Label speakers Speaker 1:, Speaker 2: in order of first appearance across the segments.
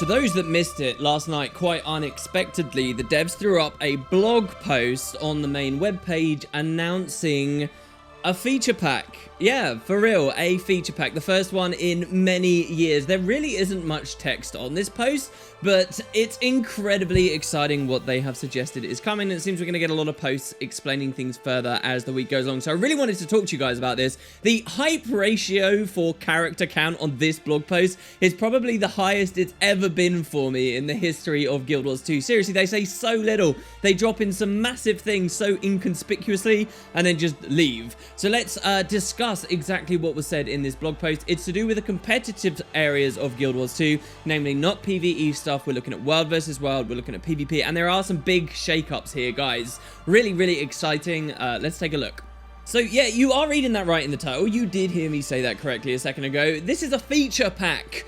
Speaker 1: To those that missed it, last night, quite unexpectedly, the devs threw up a blog post on the main webpage announcing a feature pack. Yeah, for real, a feature pack. The first one in many years. There really isn't much text on this post, but it's incredibly exciting what they have suggested is coming. It seems we're going to get a lot of posts explaining things further as the week goes along. So I really wanted to talk to you guys about this. The hype ratio for character count on this blog post is probably the highest it's ever been for me in the history of Guild Wars 2. Seriously, they say so little. They drop in some massive things so inconspicuously and then just leave. So let's discuss exactly what was said in this blog post. It's to do with the competitive areas of Guild Wars 2, namely not PvE stuff. We're looking at World versus World, we're looking at PvP, and there are some big shakeups here, guys. Really, really exciting. Let's take a look. So yeah, you are reading that right in the title. You did hear me say that correctly a second ago. This is a feature pack.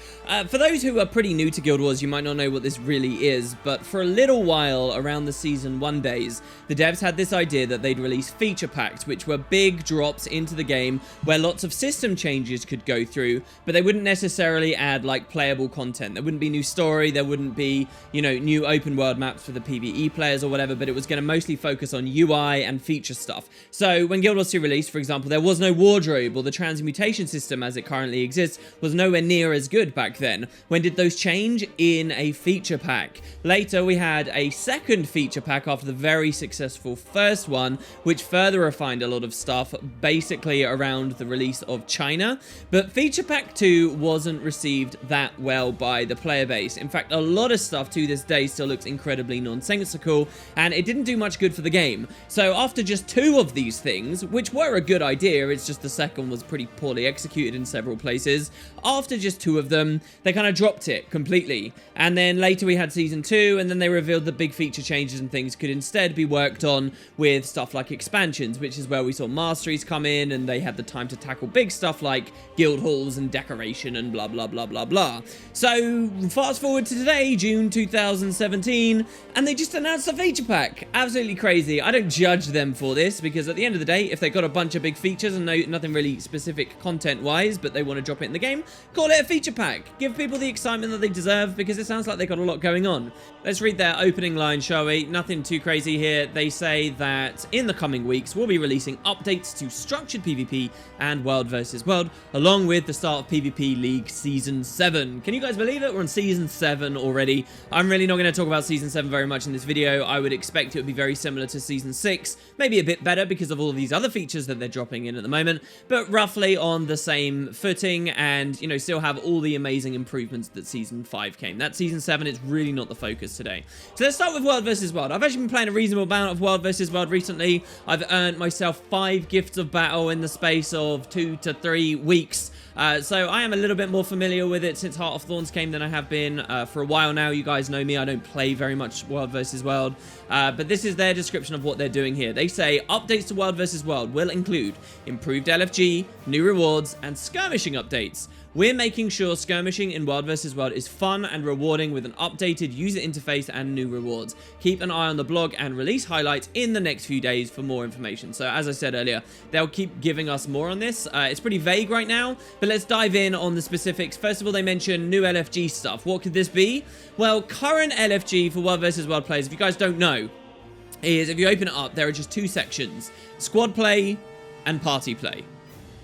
Speaker 1: For those who are pretty new to Guild Wars, you might not know what this really is, but for a little while, around the Season 1 days, the devs had this idea that they'd release feature packs, which were big drops into the game where lots of system changes could go through, but they wouldn't necessarily add, like, playable content. There wouldn't be new story, there wouldn't be, you know, new open world maps for the PvE players or whatever, but it was going to mostly focus on UI and feature stuff. So when Guild Wars 2 released, for example, there was no wardrobe, or the transmutation system as it currently exists was nowhere near as good back then. When did those change? In a feature pack. Later, we had a second feature pack after the very successful first one, which further refined a lot of stuff, basically around the release of China. But feature pack 2 wasn't received that well by the player base. In fact, a lot of stuff to this day still looks incredibly nonsensical, and it didn't do much good for the game. So after just 2 of these things, which were a good idea, it's just the second was pretty poorly executed in several places. After just 2 of them, they kind of dropped it completely. And then later we had Season 2, and then they revealed that big feature changes and things could instead be worked on with stuff like expansions, which is where we saw masteries come in, and they had the time to tackle big stuff like guild halls and decoration and blah blah blah blah blah. So fast forward to today, June 2017, and they just announced a feature pack. Absolutely crazy. I don't judge them for this, because at the end of the day, if they got a bunch of big features and nothing really specific content wise, but they want to drop it in the game, call it a feature pack. Give people the excitement that they deserve, because it sounds like they got a lot going on. Let's read their opening line, shall we? Nothing too crazy here. They say that in the coming weeks, we'll be releasing updates to structured PvP and World versus World, along with the start of PvP League Season 7. Can you guys believe it? We're on Season 7 already. I'm really not going to talk about Season 7 very much in this video. I would expect it would be very similar to Season 6, maybe a bit better because of all of these other features that they're dropping in at the moment, but roughly on the same footing, and, you know, still have all the amazing improvements that Season 5 came. That Season 7 is really not the focus today. So let's start with World vs. World. I've actually been playing a reasonable amount of World vs. World recently. I've earned myself 5 gifts of battle in the space of 2 to 3 weeks. So I am a little bit more familiar with it since Heart of Thorns came than I have been for a while now. You guys know me, I don't play very much World vs. World, but this is their description of what they're doing here. They say, updates to World vs. World will include improved LFG, new rewards, and skirmishing updates. We're making sure skirmishing in World vs. World is fun and rewarding with an updated user interface and new rewards. Keep an eye on the blog and release highlights in the next few days for more information. So as I said earlier, they'll keep giving us more on this. It's pretty vague right now, but let's dive in on the specifics. First of all, they mention new LFG stuff. What could this be? Well, current LFG for World vs. World players, if you guys don't know, is if you open it up, there are just 2 sections: squad play and party play.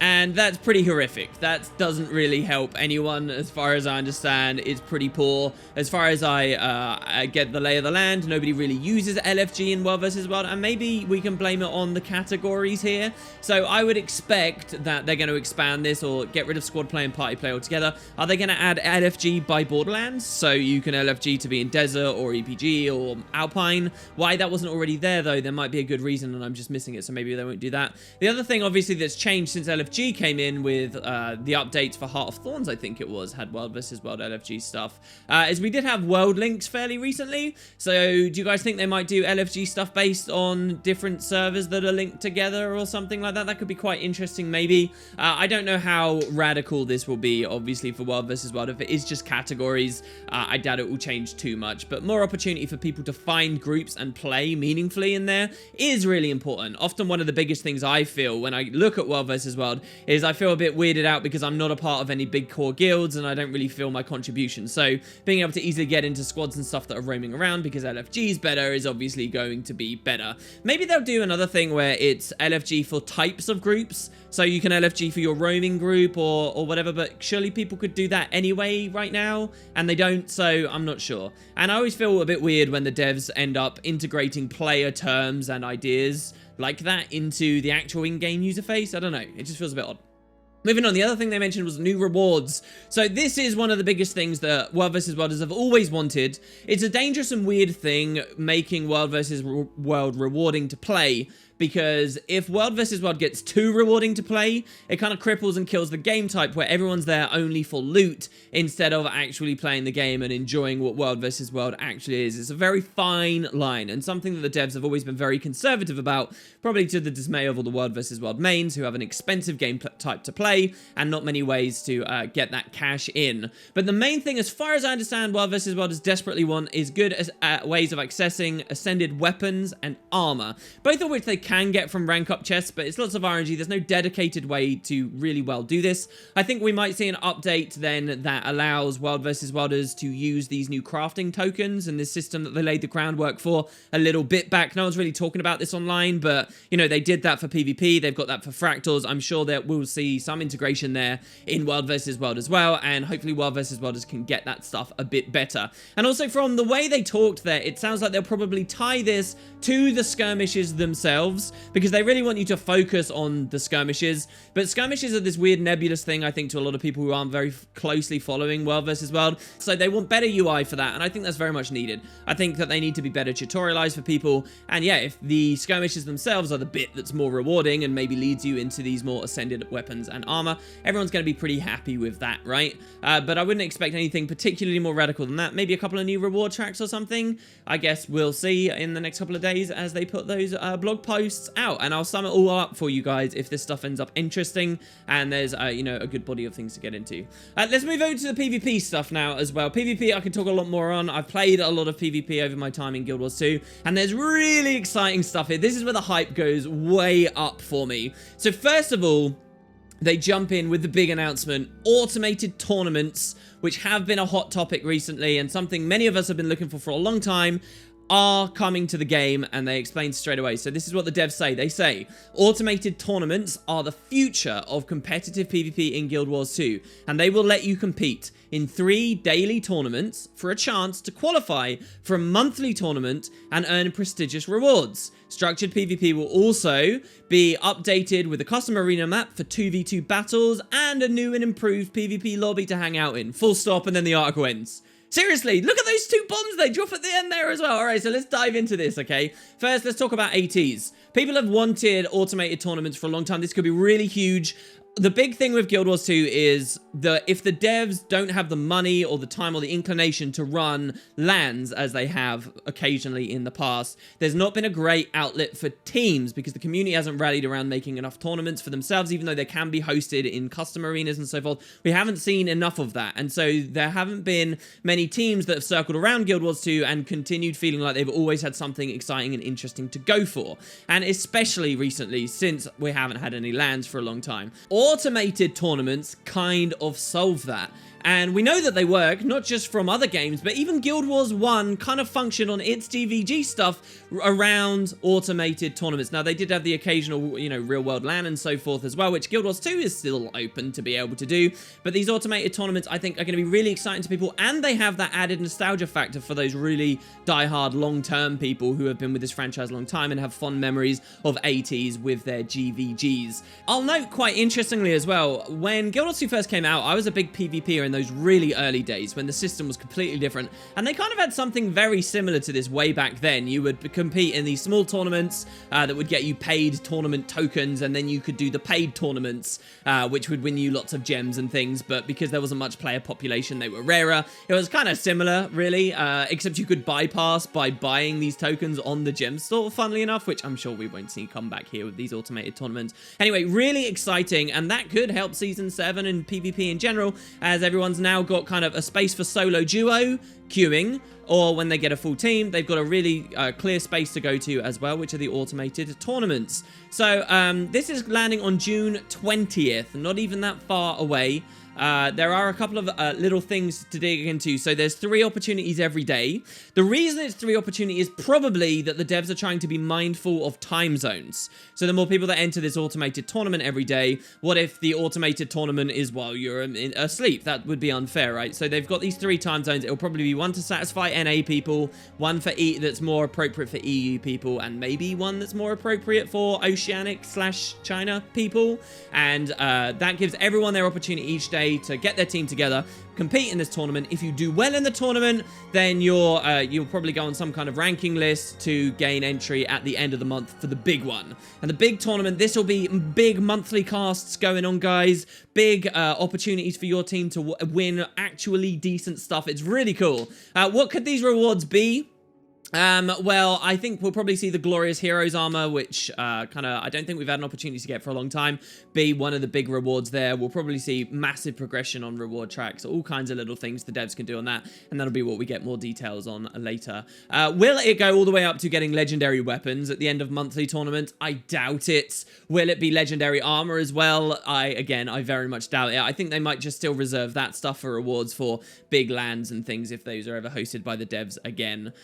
Speaker 1: And that's pretty horrific. That doesn't really help anyone, as far as I understand. It's pretty poor. As far as I get the lay of the land, nobody really uses LFG in World vs. World, and maybe we can blame it on the categories here. So I would expect that they're going to expand this or get rid of squad play and party play altogether. Are they going to add LFG by Borderlands? So you can LFG to be in Desert or EPG or Alpine. Why that wasn't already there, though, there might be a good reason, and I'm just missing it, so maybe they won't do that. The other thing, obviously, that's changed since LFG came in with the updates for Heart of Thorns, I think it was, had World vs. World LFG stuff, is we did have world links fairly recently. So do you guys think they might do LFG stuff based on different servers that are linked together or something like that? That could be quite interesting, maybe. I don't know how radical this will be, obviously, for World vs. World. If it is just categories, I doubt it will change too much, but more opportunity for people to find groups and play meaningfully in there is really important. Often one of the biggest things I feel when I look at World vs. World Wild is I feel a bit weirded out because I'm not a part of any big core guilds and I don't really feel my contribution. So being able to easily get into squads and stuff that are roaming around because LFG is better is obviously going to be better. Maybe they'll do another thing where it's LFG for types of groups. So you can LFG for your roaming group or whatever, but surely people could do that anyway right now, and they don't, so I'm not sure. And I always feel a bit weird when the devs end up integrating player terms and ideas like that into the actual in-game user face. I don't know, it just feels a bit odd. Moving on, the other thing they mentioned was new rewards. So this is one of the biggest things that World vs. Worlders have always wanted. It's a dangerous and weird thing making World vs. World rewarding to play, because if World vs. World gets too rewarding to play, it kind of cripples and kills the game type where everyone's there only for loot instead of actually playing the game and enjoying what World vs. World actually is. It's a very fine line and something that the devs have always been very conservative about, probably to the dismay of all the World vs. World mains who have an expensive game type to play and not many ways to get that cash in. But the main thing, as far as I understand, World vs. Worlders desperately want is good ways of accessing ascended weapons and armor, both of which they can get from rank up chests, but it's lots of RNG. There's no dedicated way to really well do this. I think we might see an update then that allows World vs. Worlders to use these new crafting tokens and this system that they laid the groundwork for a little bit back. No one's really talking about this online, but you know, they did that for PvP. They've got that for fractals. I'm sure that we'll see some integration there in World vs. World as well, and hopefully World vs. Worlders can get that stuff a bit better. And also from the way they talked there, it sounds like they'll probably tie this to the skirmishes themselves, because they really want you to focus on the skirmishes. But skirmishes are this weird nebulous thing, I think, to a lot of people who aren't very closely following World vs. World. So they want better UI for that, and I think that's very much needed. I think that they need to be better tutorialized for people. And yeah, if the skirmishes themselves are the bit that's more rewarding and maybe leads you into these more ascended weapons and armor, everyone's going to be pretty happy with that, right? But I wouldn't expect anything particularly more radical than that. Maybe a couple of new reward tracks or something. I guess we'll see in the next couple of days as they put those blog posts out, and I'll sum it all up for you guys if this stuff ends up interesting and there's you know, a good body of things to get into. Let's move over to the PvP stuff now as well. PvP I can talk a lot more on. I've played a lot of PvP over my time in Guild Wars 2, and there's really exciting stuff here. This is where the hype goes way up for me. So first of all, they jump in with the big announcement: automated tournaments, which have been a hot topic recently and something many of us have been looking for a long time, are coming to the game, and they explain straight away. So this is what the devs say. They say, automated tournaments are the future of competitive PvP in Guild Wars 2, and they will let you compete in 3 daily tournaments for a chance to qualify for a monthly tournament and earn prestigious rewards. Structured PvP will also be updated with a custom arena map for 2v2 battles and a new and improved PvP lobby to hang out in. Full stop, and then the article ends. Seriously, look at those 2 bombs they drop at the end there as well. All right, so let's dive into this, okay? First, let's talk about ATs. People have wanted automated tournaments for a long time. This could be really huge. The big thing with Guild Wars 2 is that if the devs don't have the money or the time or the inclination to run LANs as they have occasionally in the past, there's not been a great outlet for teams because the community hasn't rallied around making enough tournaments for themselves, even though they can be hosted in custom arenas and so forth. We haven't seen enough of that, and so there haven't been many teams that have circled around Guild Wars 2 and continued feeling like they've always had something exciting and interesting to go for, and especially recently since we haven't had any LANs for a long time. Automated tournaments kind of solve that. And we know that they work, not just from other games, but even Guild Wars 1 kind of functioned on its GVG stuff around automated tournaments. Now, they did have the occasional, you know, real-world LAN and so forth as well, which Guild Wars 2 is still open to be able to do. But these automated tournaments, I think, are going to be really exciting to people, and they have that added nostalgia factor for those really die-hard, long-term people who have been with this franchise a long time and have fond memories of ATs with their GVGs. I'll note, quite interestingly as well, when Guild Wars 2 first came out, I was a big PvPer in those really early days when the system was completely different, and they kind of had something very similar to this way back then. You would compete in these small tournaments that would get you paid tournament tokens, and then you could do the paid tournaments which would win you lots of gems and things, but because there wasn't much player population, they were rarer. It was kind of similar, really, except you could bypass by buying these tokens on the gem store, funnily enough, which I'm sure we won't see come back here with these automated tournaments. Anyway, really exciting, and that could help Season 7 and PvP in general, as everyone's now got kind of a space for solo duo queuing, or when they get a full team, they've got a really clear space to go to as well, which are the automated tournaments. So this is landing on June 20th, not even that far away. There are a couple of little things to dig into. So there's 3 opportunities every day. The reason it's 3 opportunities is probably that the devs are trying to be mindful of time zones. So the more people that enter this automated tournament every day, what if the automated tournament is while you're asleep? That would be unfair, right? So they've got these 3 time zones. It'll probably be one to satisfy NA people, one for that's more appropriate for EU people, and maybe one that's more appropriate for Oceanic/China people. And that gives everyone their opportunity each day to get their team together, compete in this tournament. If you do well in the tournament, then you'll probably go on some kind of ranking list to gain entry at the end of the month for the big one. And the big tournament, this will be big monthly casts going on, guys. Big opportunities for your team to win actually decent stuff. It's really cool. What could these rewards be? Well, I think we'll probably see the Glorious Heroes armor, which I don't think we've had an opportunity to get for a long time, be one of the big rewards there. We'll probably see massive progression on reward tracks, all kinds of little things the devs can do on that, and that'll be what we get more details on later. Will it go all the way up to getting legendary weapons at the end of monthly tournaments? I doubt it. Will it be legendary armor as well? I very much doubt it. I think they might just still reserve that stuff for rewards for big lands and things if those are ever hosted by the devs again.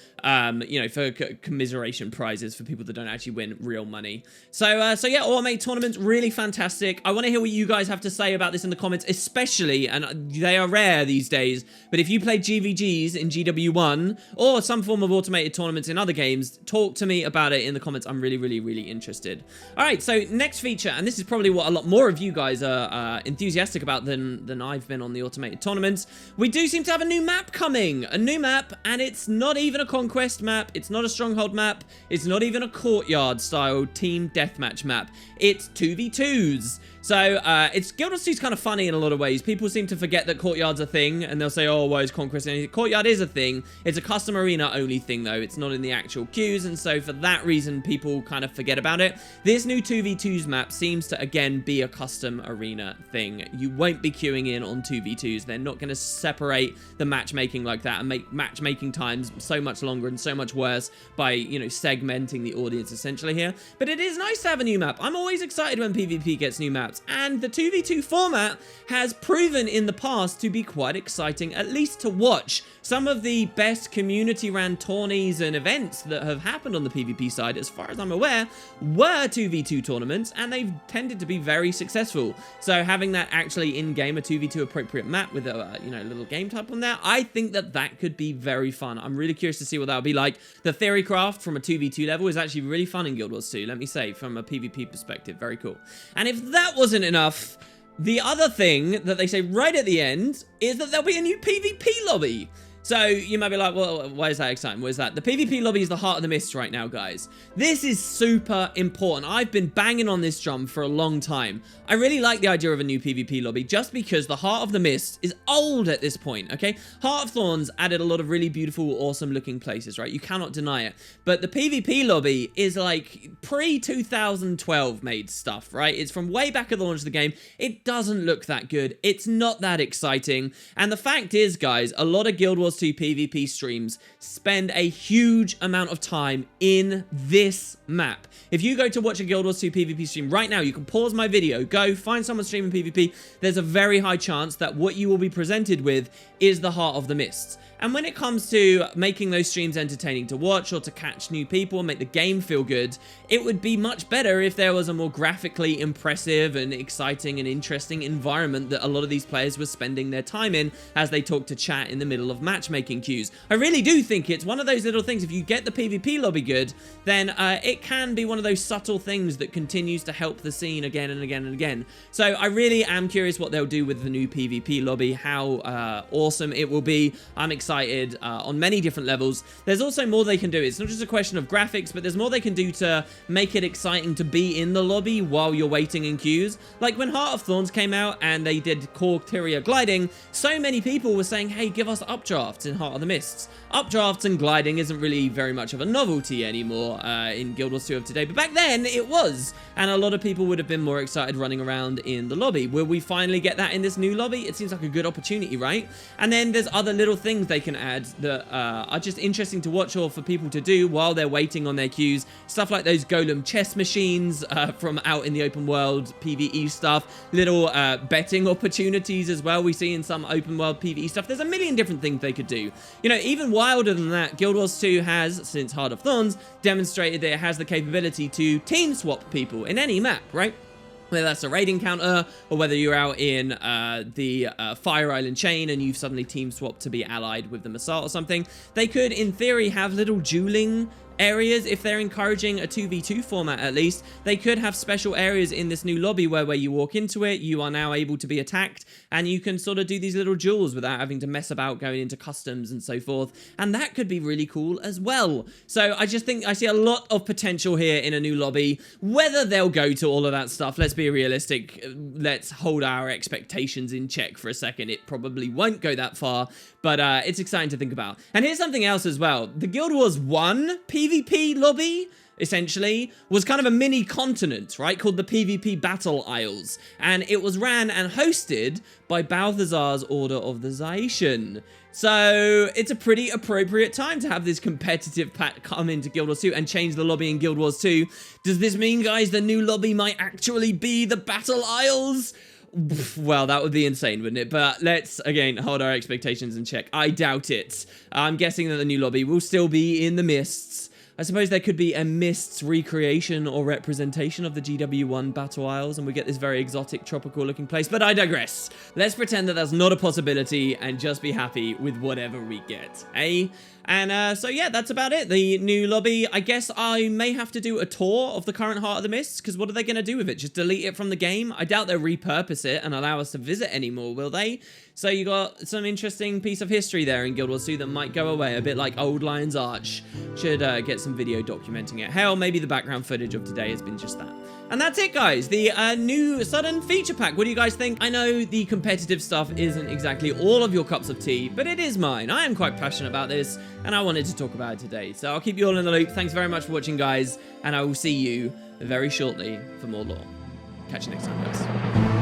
Speaker 1: You know, for commiseration prizes for people that don't actually win real money. So yeah, automated tournaments, really fantastic. I want to hear what you guys have to say about this in the comments, especially, and they are rare these days, but if you play GVGs in GW1 or some form of automated tournaments in other games, talk to me about it in the comments. I'm really, really, really interested. All right, so next feature, and this is probably what a lot more of you guys are enthusiastic about than I've been on the automated tournaments. We do seem to have a new map coming, and it's not even a conquest map, it's not a stronghold map, it's not even a courtyard style team deathmatch map. It's 2v2s. So it's Guild Wars 2 is kind of funny in a lot of ways. People seem to forget that courtyard's a thing, and they'll say, oh, why is conquest anything? Courtyard is a thing. It's a custom arena only thing though. It's not in the actual queues, and so for that reason people kind of forget about it. This new 2v2s map seems to again be a custom arena thing. You won't be queuing in on 2v2s. They're not going to separate the matchmaking like that and make matchmaking times so much longer and so much worse by, you know, segmenting the audience essentially here. But it is nice to have a new map. I'm always excited when PvP gets new maps, and the 2v2 format has proven in the past to be quite exciting, at least to watch. Some of the best community-ran tourneys and events that have happened on the PvP side, as far as I'm aware, were 2v2 tournaments, and they've tended to be very successful. So having that actually in-game, a 2v2 appropriate map with a little game type on there, I think that could be very fun. I'm really curious to see what that would be like. The Theorycraft from a 2v2 level is actually really fun in Guild Wars 2, let me say, from a PvP perspective. Very cool. And if that wasn't enough, the other thing that they say right at the end is that there'll be a new PvP lobby. So you might be like, well, why is that exciting? What is that? The PvP lobby is the heart of the mist right now, guys. This is super important. I've been banging on this drum for a long time. I really like the idea of a new PvP lobby just because the heart of the mist is old at this point, okay? Heart of Thorns added a lot of really beautiful, awesome looking places, right? You cannot deny it. But the PvP lobby is like pre-2012 made stuff, right? It's from way back at the launch of the game. It doesn't look that good. It's not that exciting. And the fact is, guys, a lot of Guild Wars 2 PvP streams spend a huge amount of time in this map. If you go to watch a Guild Wars 2 PvP stream right now, you can pause my video, go find someone streaming PvP. There's a very high chance that what you will be presented with is the Heart of the Mists. And when it comes to making those streams entertaining to watch or to catch new people and make the game feel good, it would be much better if there was a more graphically impressive and exciting and interesting environment that a lot of these players were spending their time in as they talk to chat in the middle of matchmaking queues. I really do think it's one of those little things. If you get the PvP lobby good, then it can be one of those subtle things that continues to help the scene again and again and again. So I really am curious what they'll do with the new PvP lobby, how awesome it will be. I'm excited on many different levels. There's also more they can do. It's not just a question of graphics, but there's more they can do to make it exciting to be in the lobby while you're waiting in queues. Like when Heart of Thorns came out and they did core Tyria gliding, so many people were saying, hey, give us updraft. updrafts in Heart of the Mists. Updrafts and gliding isn't really very much of a novelty anymore in Guild Wars 2 of today, but back then it was, and a lot of people would have been more excited running around in the lobby. Will we finally get that in this new lobby? It seems like a good opportunity, right? And then there's other little things they can add that are just interesting to watch or for people to do while they're waiting on their queues. Stuff like those golem chess machines from out in the open world PvE stuff, little betting opportunities as well we see in some open world PvE stuff. There's a million different things they could do. You know, even wilder than that, Guild Wars 2 has, since Heart of Thorns, demonstrated that it has the capability to team swap people in any map, right? Whether that's a raid encounter, or whether you're out in the Fire Island chain and you've suddenly team swapped to be allied with the Massat or something, they could, in theory, have little dueling areas. If they're encouraging a 2v2 format, at least, they could have special areas in this new lobby where you walk into it, you are now able to be attacked, and you can sort of do these little duels without having to mess about going into customs and so forth, and that could be really cool as well. So I just think I see a lot of potential here in a new lobby. Whether they'll go to all of that stuff, let's be realistic, let's hold our expectations in check for a second. It probably won't go that far, but it's exciting to think about. And here's something else as well. The Guild Wars 1 PvP lobby, essentially, was kind of a mini continent, right, called the PvP Battle Isles, and it was ran and hosted by Balthazar's Order of the Zaician. So it's a pretty appropriate time to have this competitive pack come into Guild Wars 2 and change the lobby in Guild Wars 2. Does this mean, guys, the new lobby might actually be the Battle Isles? Well, that would be insane, wouldn't it? But let's, again, hold our expectations in check. I doubt it. I'm guessing that the new lobby will still be in the Mists. I suppose there could be a Mists recreation or representation of the GW1 Battle Isles, and we get this very exotic, tropical-looking place, but I digress. Let's pretend that that's not a possibility and just be happy with whatever we get, eh? And so yeah, that's about it. The new lobby, I guess I may have to do a tour of the current Heart of the Mists, because what are they going to do with it? Just delete it from the game? I doubt they'll repurpose it and allow us to visit anymore, will they? So you got some interesting piece of history there in Guild Wars 2 that might go away, a bit like Old Lion's Arch. Should get some video documenting it. Hell, maybe the background footage of today has been just that. And that's it, guys. The new sudden feature pack. What do you guys think? I know the competitive stuff isn't exactly all of your cups of tea, but it is mine. I am quite passionate about this, and I wanted to talk about it today. So I'll keep you all in the loop. Thanks very much for watching, guys, and I will see you very shortly for more lore. Catch you next time, guys.